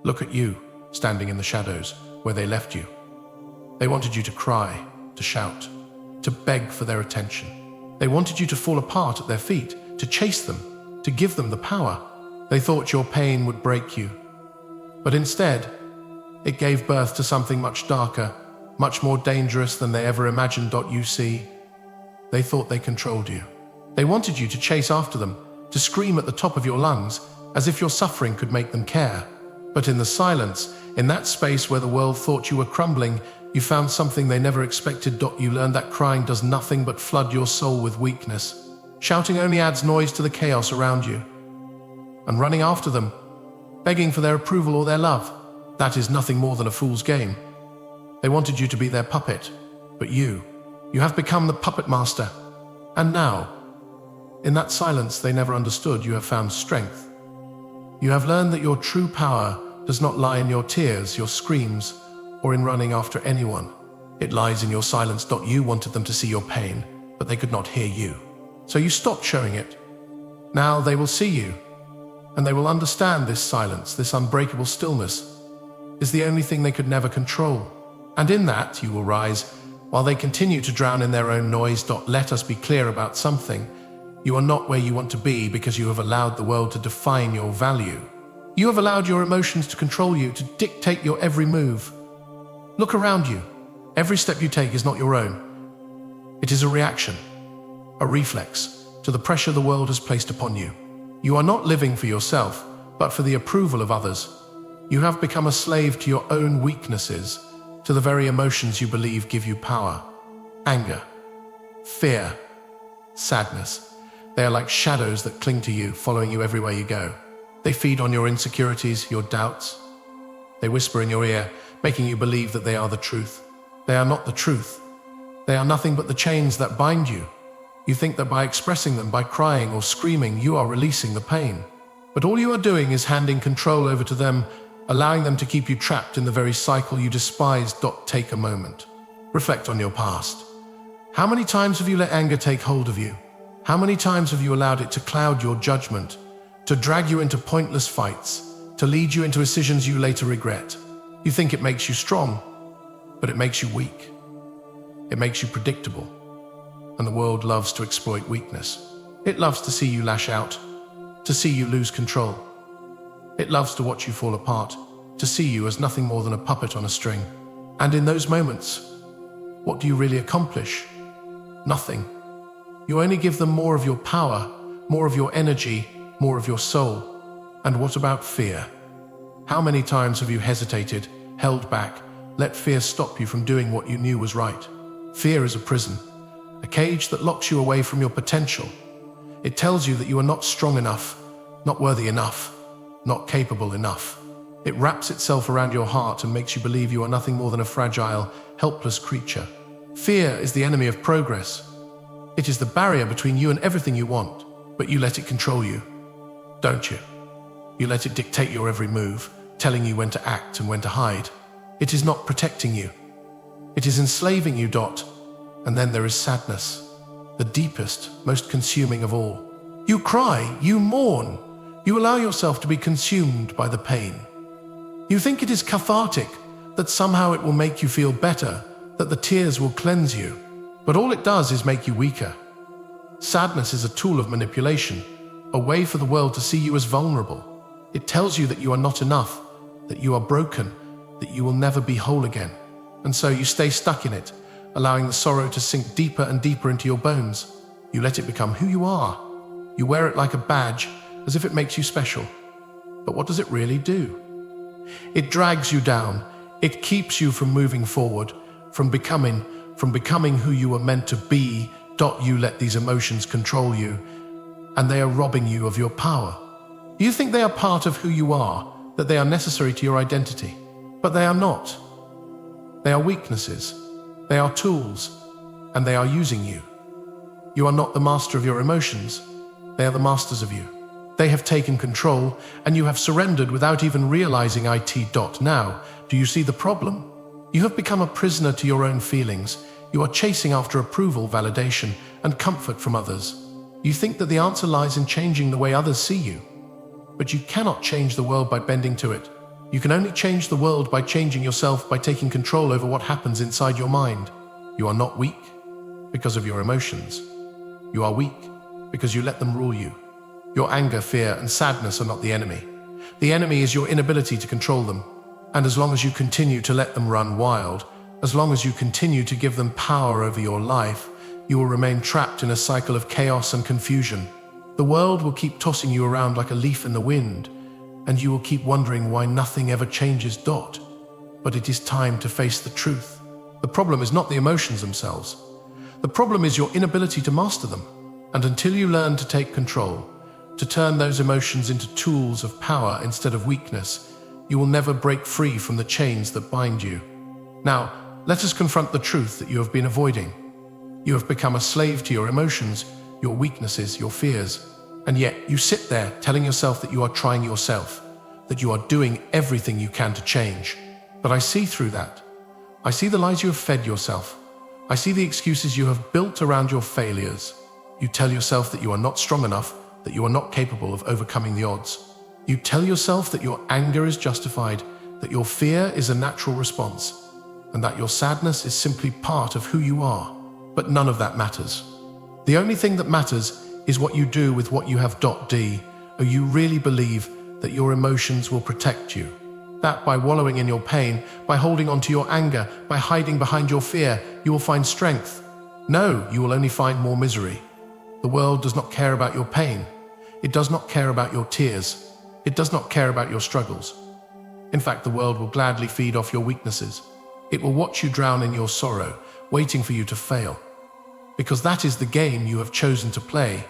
Look at you, standing in the shadows, where they left you. They wanted you to cry, to shout, to beg for their attention. They wanted you to fall apart at their feet, to chase them, to give them the power. They thought your pain would break you. But instead, it gave birth to something much darker, much more dangerous than they ever imagined. You see, they thought they controlled you. They wanted you to chase after them, to scream at the top of your lungs, as if your suffering could make them care. But in the silence, in that space where the world thought you were crumbling, you found something they never expected. You learned that crying does nothing but flood your soul with weakness. Shouting only adds noise to the chaos around you. And running after them, begging for their approval or their love, that is nothing more than a fool's game. They wanted you to be their puppet, but you have become the puppet master. And now, in that silence they never understood, you have found strength. You have learned that your true power does not lie in your tears, your screams, or in running after anyone. It lies in your silence. You wanted them to see your pain, but they could not hear you. So you stopped showing it. Now they will see you, and they will understand this silence, this unbreakable stillness, is the only thing they could never control. And in that you will rise, while they continue to drown in their own noise. Let us be clear about something. You are not where you want to be because you have allowed the world to define your value. You have allowed your emotions to control you, to dictate your every move. Look around you. Every step you take is not your own. It is a reaction, a reflex to the pressure the world has placed upon you. You are not living for yourself, but for the approval of others. You have become a slave to your own weaknesses, to the very emotions you believe give you power. Anger, fear, sadness. They are like shadows that cling to you, following you everywhere you go. They feed on your insecurities, your doubts. They whisper in your ear, making you believe that they are the truth. They are not the truth. They are nothing but the chains that bind you. You think that by expressing them, by crying or screaming, you are releasing the pain. But all you are doing is handing control over to them, allowing them to keep you trapped in the very cycle you despise. Take a moment. Reflect on your past. How many times have you let anger take hold of you? How many times have you allowed it to cloud your judgment, to drag you into pointless fights, to lead you into decisions you later regret? You think it makes you strong, but it makes you weak. It makes you predictable. And the world loves to exploit weakness. It loves to see you lash out, to see you lose control. It loves to watch you fall apart, to see you as nothing more than a puppet on a string. And in those moments, what do you really accomplish? Nothing. You only give them more of your power, more of your energy, more of your soul. And what about fear? How many times have you hesitated, held back, let fear stop you from doing what you knew was right? Fear is a prison, a cage that locks you away from your potential. It tells you that you are not strong enough, not worthy enough, not capable enough. It wraps itself around your heart and makes you believe you are nothing more than a fragile, helpless creature. Fear is the enemy of progress. It is the barrier between you and everything you want, but you let it control you, don't you? You let it dictate your every move, telling you when to act and when to hide. It is not protecting you. It is enslaving you. And then there is sadness, the deepest, most consuming of all. You cry, you mourn, you allow yourself to be consumed by the pain. You think it is cathartic, that somehow it will make you feel better, that the tears will cleanse you. But all it does is make you weaker. Sadness is a tool of manipulation, a way for the world to see you as vulnerable. It tells you that you are not enough, that you are broken, that you will never be whole again. And so you stay stuck in it, allowing the sorrow to sink deeper and deeper into your bones. You let it become who you are. You wear it like a badge, as if it makes you special. But what does it really do? It drags you down. It keeps you from moving forward, from becoming who you were meant to be. You let these emotions control you, and they are robbing you of your power. You think they are part of who you are, that they are necessary to your identity, but they are not. They are weaknesses, they are tools, and they are using you. You are not the master of your emotions, they are the masters of you. They have taken control, and you have surrendered without even realizing it. Now, do you see the problem? You have become a prisoner to your own feelings. You are chasing after approval, validation, and comfort from others. You think that the answer lies in changing the way others see you. But you cannot change the world by bending to it. You can only change the world by changing yourself, by taking control over what happens inside your mind. You are not weak because of your emotions. You are weak because you let them rule you. Your anger, fear, and sadness are not the enemy. The enemy is your inability to control them. And as long as you continue to let them run wild, as long as you continue to give them power over your life, you will remain trapped in a cycle of chaos and confusion. The world will keep tossing you around like a leaf in the wind, and you will keep wondering why nothing ever changes. But it is time to face the truth. The problem is not the emotions themselves. The problem is your inability to master them. And until you learn to take control, to turn those emotions into tools of power instead of weakness, you will never break free from the chains that bind you. Now, let us confront the truth that you have been avoiding. You have become a slave to your emotions, your weaknesses, your fears. And yet you sit there telling yourself that you are trying yourself, that you are doing everything you can to change. But I see through that. I see the lies you have fed yourself. I see the excuses you have built around your failures. You tell yourself that you are not strong enough, that you are not capable of overcoming the odds. You tell yourself that your anger is justified, that your fear is a natural response, and that your sadness is simply part of who you are. But none of that matters. The only thing that matters is what you do with what you have. Do you really believe that your emotions will protect you? That by wallowing in your pain, by holding on to your anger, by hiding behind your fear, you will find strength? No, you will only find more misery. The world does not care about your pain. It does not care about your tears. It does not care about your struggles. In fact, the world will gladly feed off your weaknesses. It will watch you drown in your sorrow, waiting for you to fail. Because that is the game you have chosen to play,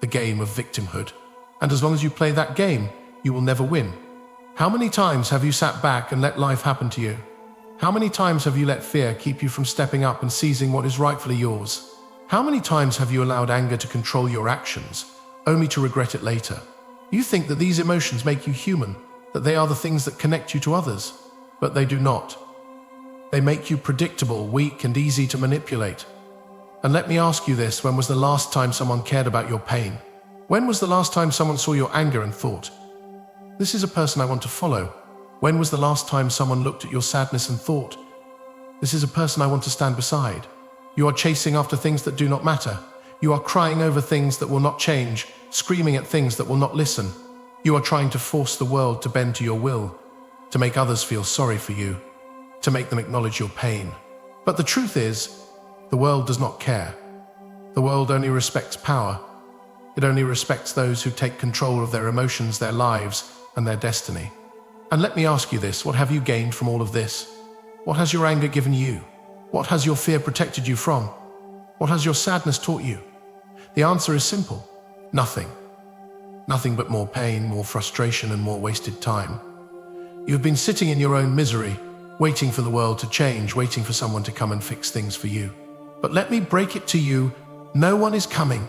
the game of victimhood. And as long as you play that game, you will never win. How many times have you sat back and let life happen to you? How many times have you let fear keep you from stepping up and seizing what is rightfully yours? How many times have you allowed anger to control your actions, only to regret it later? You think that these emotions make you human, that they are the things that connect you to others, but they do not. They make you predictable, weak, and easy to manipulate. And let me ask you this, when was the last time someone cared about your pain? When was the last time someone saw your anger and thought, this is a person I want to follow? When was the last time someone looked at your sadness and thought, this is a person I want to stand beside? You are chasing after things that do not matter. You are crying over things that will not change, screaming at things that will not listen. You are trying to force the world to bend to your will, to make others feel sorry for you, to make them acknowledge your pain. But the truth is, the world does not care. The world only respects power. It only respects those who take control of their emotions, their lives, and their destiny. And let me ask you this, what have you gained from all of this? What has your anger given you? What has your fear protected you from? What has your sadness taught you? The answer is simple. Nothing. Nothing but more pain, more frustration, and more wasted time. You've been sitting in your own misery, waiting for the world to change, waiting for someone to come and fix things for you. But let me break it to you, no one is coming.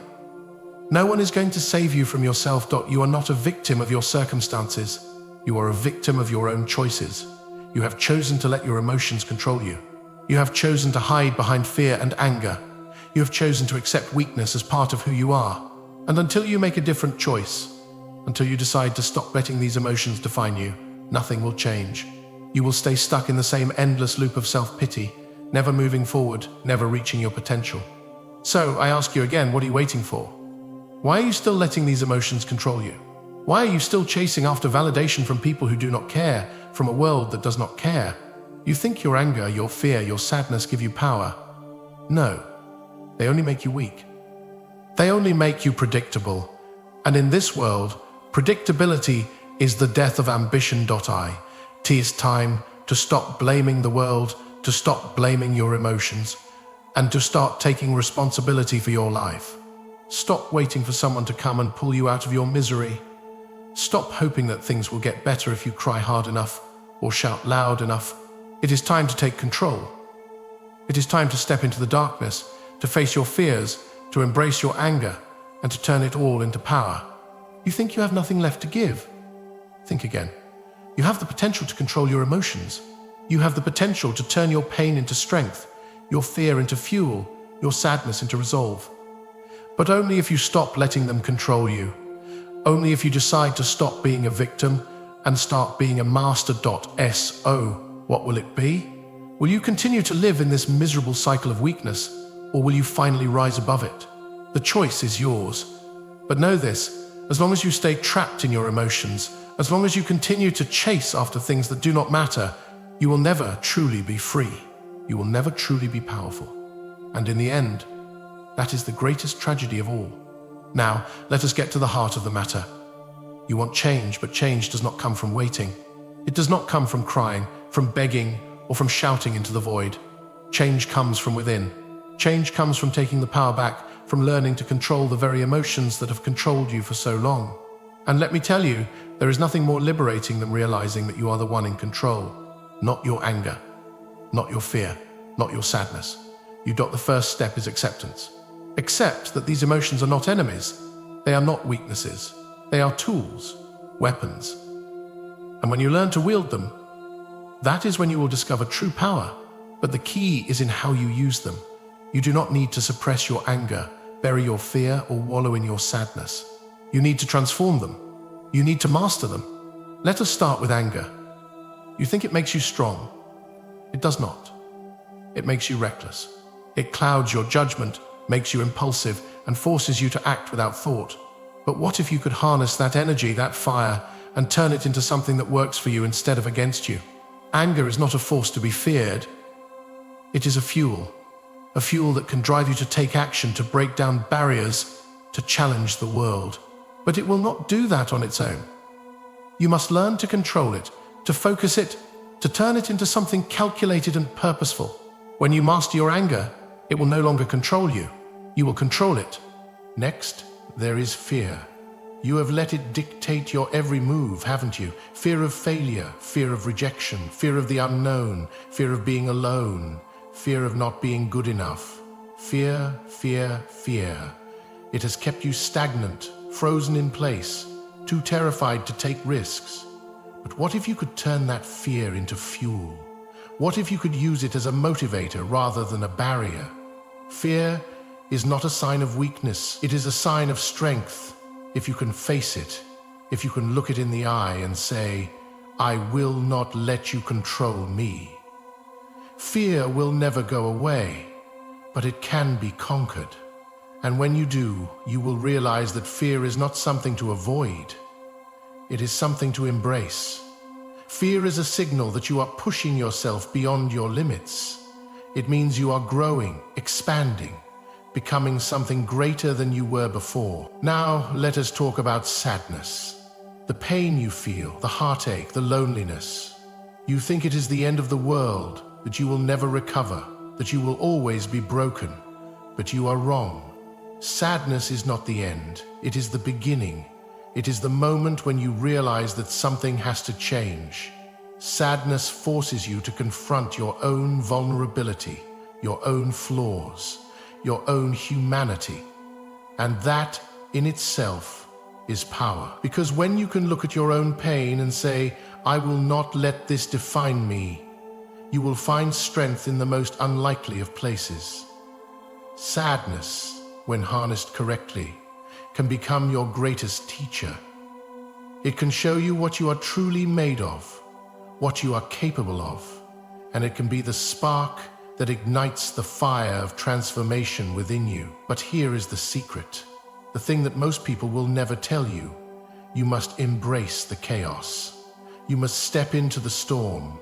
No one is going to save you from yourself. You are not a victim of your circumstances. You are a victim of your own choices. You have chosen to let your emotions control you. You have chosen to hide behind fear and anger. You have chosen to accept weakness as part of who you are. And until you make a different choice, until you decide to stop letting these emotions define you, nothing will change. You will stay stuck in the same endless loop of self-pity, never moving forward, never reaching your potential. So I ask you again, what are you waiting for? Why are you still letting these emotions control you? Why are you still chasing after validation from people who do not care, from a world that does not care? You think your anger, your fear, your sadness give you power. No, they only make you weak. They only make you predictable. And in this world, predictability is the death of ambition. It is time to stop blaming the world, to stop blaming your emotions, and to start taking responsibility for your life. Stop waiting for someone to come and pull you out of your misery. Stop hoping that things will get better if you cry hard enough or shout loud enough. It is time to take control. It is time to step into the darkness, to face your fears, to embrace your anger, and to turn it all into power. You think you have nothing left to give? Think again. You have the potential to control your emotions. You have the potential to turn your pain into strength, your fear into fuel, your sadness into resolve. But only if you stop letting them control you. Only if you decide to stop being a victim. and start being a master.so, what will it be? Will you continue to live in this miserable cycle of weakness, or will you finally rise above it? The choice is yours. But know this, as long as you stay trapped in your emotions, as long as you continue to chase after things that do not matter, you will never truly be free. You will never truly be powerful. And in the end, that is the greatest tragedy of all. Now, let us get to the heart of the matter. You want change, but change does not come from waiting. It does not come from crying, from begging, or from shouting into the void. Change comes from within. Change comes from taking the power back, from learning to control the very emotions that have controlled you for so long. And let me tell you, there is nothing more liberating than realizing that you are the one in control. Not your anger, not your fear, not your sadness. The first step is acceptance. Accept that these emotions are not enemies. They are not weaknesses. They are tools, weapons. And when you learn to wield them, that is when you will discover true power. But the key is in how you use them. You do not need to suppress your anger, bury your fear, or wallow in your sadness. You need to transform them. You need to master them. Let us start with anger. You think it makes you strong. It does not. It makes you reckless. It clouds your judgment, makes you impulsive, and forces you to act without thought. But what if you could harness that energy, that fire, and turn it into something that works for you instead of against you? Anger is not a force to be feared. It is a fuel that can drive you to take action, to break down barriers, to challenge the world. But it will not do that on its own. You must learn to control it, to focus it, to turn it into something calculated and purposeful. When you master your anger, it will no longer control you. You will control it. Next, there is fear. You have let it dictate your every move, haven't you? Fear of failure, fear of rejection, fear of the unknown, fear of being alone, fear of not being good enough. Fear, fear, fear. It has kept you stagnant, frozen in place, too terrified to take risks. But what if you could turn that fear into fuel? What if you could use it as a motivator rather than a barrier? Fear is not a sign of weakness. It is a sign of strength. If you can face it, if you can look it in the eye and say, I will not let you control me. Fear will never go away, but it can be conquered. And when you do, you will realize that fear is not something to avoid. It is something to embrace. Fear is a signal that you are pushing yourself beyond your limits. It means you are growing, expanding, becoming something greater than you were before. Now, let us talk about sadness. The pain you feel, the heartache, the loneliness. You think it is the end of the world, that you will never recover, that you will always be broken. But you are wrong. Sadness is not the end. It is the beginning. It is the moment when you realize that something has to change. Sadness forces you to confront your own vulnerability, your own flaws, your own humanity. And that, in itself, is power. Because when you can look at your own pain and say, I will not let this define me, you will find strength in the most unlikely of places. Sadness, when harnessed correctly, can become your greatest teacher. It can show you what you are truly made of, what you are capable of, and it can be the spark that ignites the fire of transformation within you. But here is the secret, the thing that most people will never tell you. You must embrace the chaos. You must step into the storm.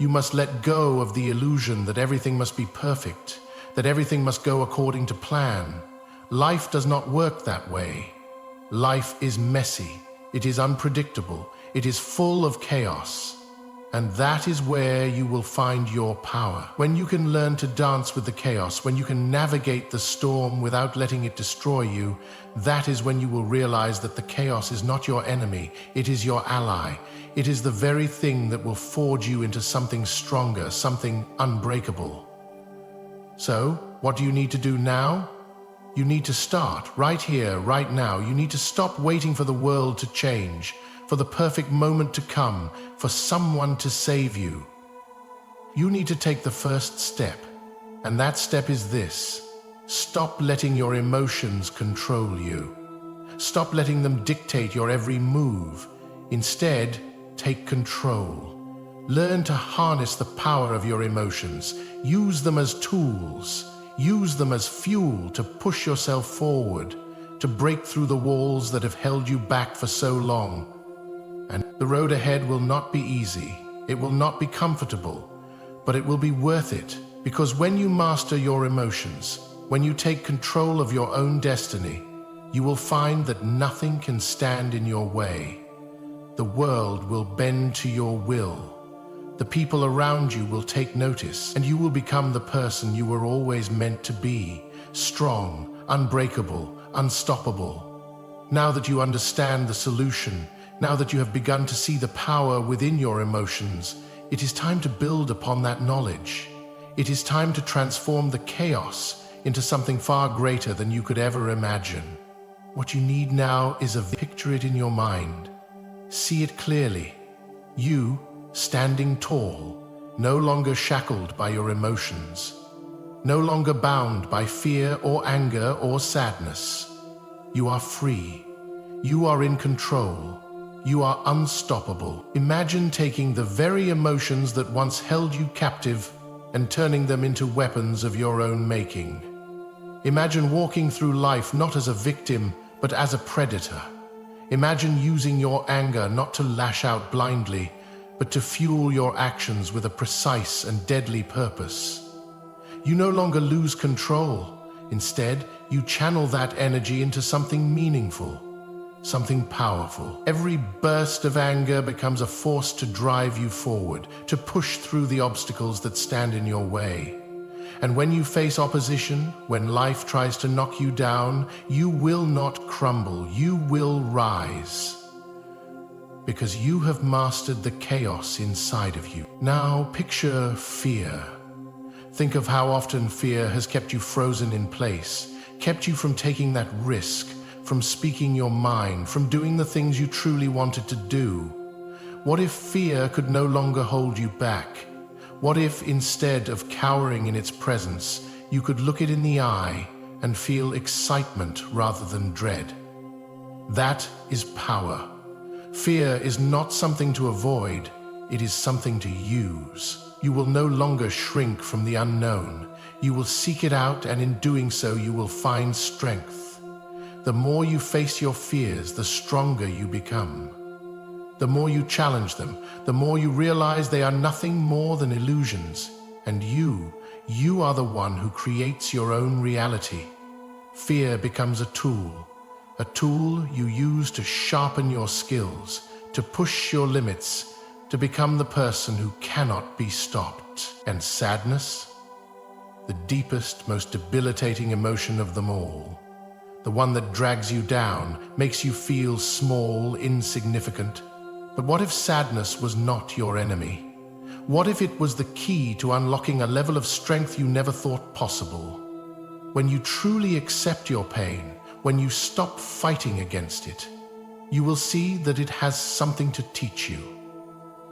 You must let go of the illusion that everything must be perfect, that everything must go according to plan. Life does not work that way. Life is messy. It is unpredictable. It is full of chaos. And that is where you will find your power. When you can learn to dance with the chaos, when you can navigate the storm without letting it destroy you, that is when you will realize that the chaos is not your enemy. It is your ally. It is the very thing that will forge you into something stronger, something unbreakable. So, what do you need to do now? You need to start right here, right now. You need to stop waiting for the world to change, for the perfect moment to come, for someone to save you. You need to take the first step, and that step is this. Stop letting your emotions control you. Stop letting them dictate your every move. Instead, take control. Learn to harness the power of your emotions. Use them as tools. Use them as fuel to push yourself forward, to break through the walls that have held you back for so long. And the road ahead will not be easy. It will not be comfortable, but it will be worth it, because when you master your emotions, when you take control of your own destiny, you will find that nothing can stand in your way. The world will bend to your will. The people around you will take notice, and you will become the person you were always meant to be: strong, unbreakable, unstoppable. Now that you understand the solution, now that you have begun to see the power within your emotions, it is time to build upon that knowledge. It is time to transform the chaos into something far greater than you could ever imagine. What you need now is picture it in your mind. See it clearly. You, standing tall, no longer shackled by your emotions, no longer bound by fear or anger or sadness. You are free. You are in control. You are unstoppable. Imagine taking the very emotions that once held you captive and turning them into weapons of your own making. Imagine walking through life not as a victim, but as a predator. Imagine using your anger not to lash out blindly, but to fuel your actions with a precise and deadly purpose. You no longer lose control. Instead, you channel that energy into something meaningful, something powerful. Every burst of anger becomes a force to drive you forward, to push through the obstacles that stand in your way. And when you face opposition, when life tries to knock you down, you will not crumble, you will rise. Because you have mastered the chaos inside of you. Now picture fear. Think of how often fear has kept you frozen in place, kept you from taking that risk, from speaking your mind, from doing the things you truly wanted to do. What if fear could no longer hold you back? What if, instead of cowering in its presence, you could look it in the eye and feel excitement rather than dread? That is power. Fear is not something to avoid, it is something to use. You will no longer shrink from the unknown. You will seek it out, and in doing so you will find strength. The more you face your fears, the stronger you become. The more you challenge them, the more you realize they are nothing more than illusions. And you are the one who creates your own reality. Fear becomes a tool you use to sharpen your skills, to push your limits, to become the person who cannot be stopped. And sadness, the deepest, most debilitating emotion of them all, the one that drags you down, makes you feel small, insignificant. But what if sadness was not your enemy? What if it was the key to unlocking a level of strength you never thought possible? When you truly accept your pain, when you stop fighting against it, you will see that it has something to teach you.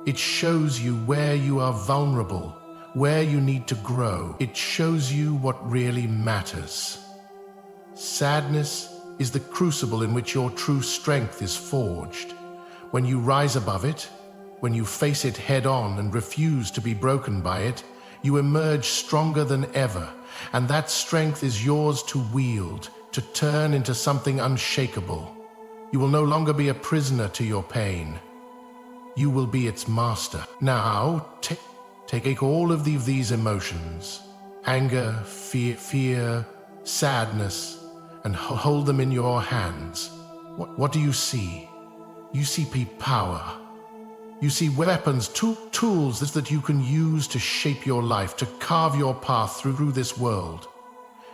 It shows you where you are vulnerable, where you need to grow. It shows you what really matters. Sadness is the crucible in which your true strength is forged. When you rise above it, when you face it head on and refuse to be broken by it, you emerge stronger than ever, and that strength is yours to wield, to turn into something unshakable. You will no longer be a prisoner to your pain. You will be its master. Now, take all of these emotions, anger, fear, sadness, and hold them in your hands. What do you see? You see power. You see weapons, tools that you can use to shape your life, to carve your path through this world.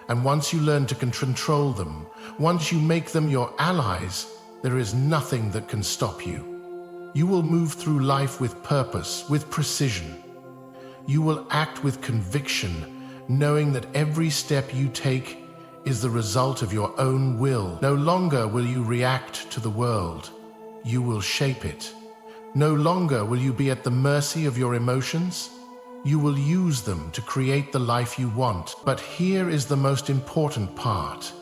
And once you learn to control them, once you make them your allies, there is nothing that can stop you. You will move through life with purpose, with precision. You will act with conviction, knowing that every step you take is the result of your own will. No longer will you react to the world. You will shape it. No longer will you be at the mercy of your emotions. You will use them to create the life you want. But here is the most important part.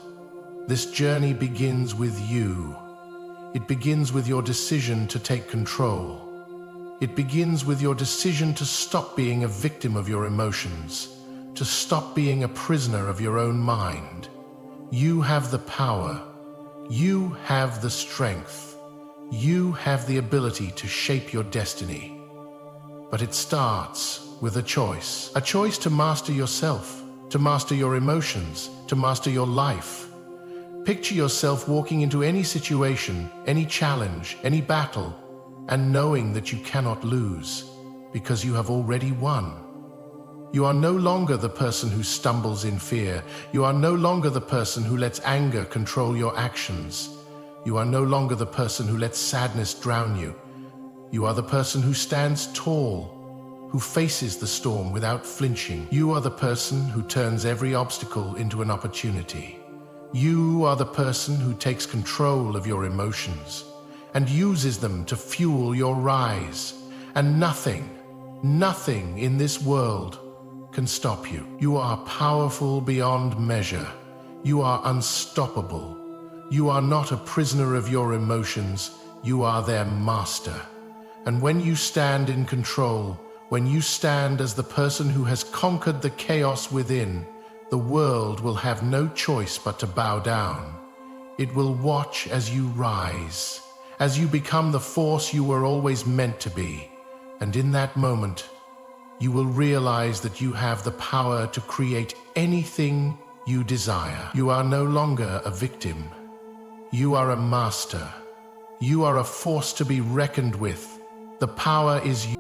This journey begins with you. It begins with your decision to take control. It begins with your decision to stop being a victim of your emotions, to stop being a prisoner of your own mind. You have the power. You have the strength. You have the ability to shape your destiny. But it starts with a choice to master yourself, to master your emotions, to master your life. Picture yourself walking into any situation, any challenge, any battle, and knowing that you cannot lose, because you have already won. You are no longer the person who stumbles in fear. You are no longer the person who lets anger control your actions. You are no longer the person who lets sadness drown you. You are the person who stands tall, who faces the storm without flinching. You are the person who turns every obstacle into an opportunity. You are the person who takes control of your emotions and uses them to fuel your rise. And nothing in this world can stop you. You are powerful beyond measure. You are unstoppable. You are not a prisoner of your emotions. You are their master. And when you stand in control, when you stand as the person who has conquered the chaos within, the world will have no choice but to bow down. It will watch as you rise, as you become the force you were always meant to be. And in that moment, you will realize that you have the power to create anything you desire. You are no longer a victim. You are a master. You are a force to be reckoned with. The power is you.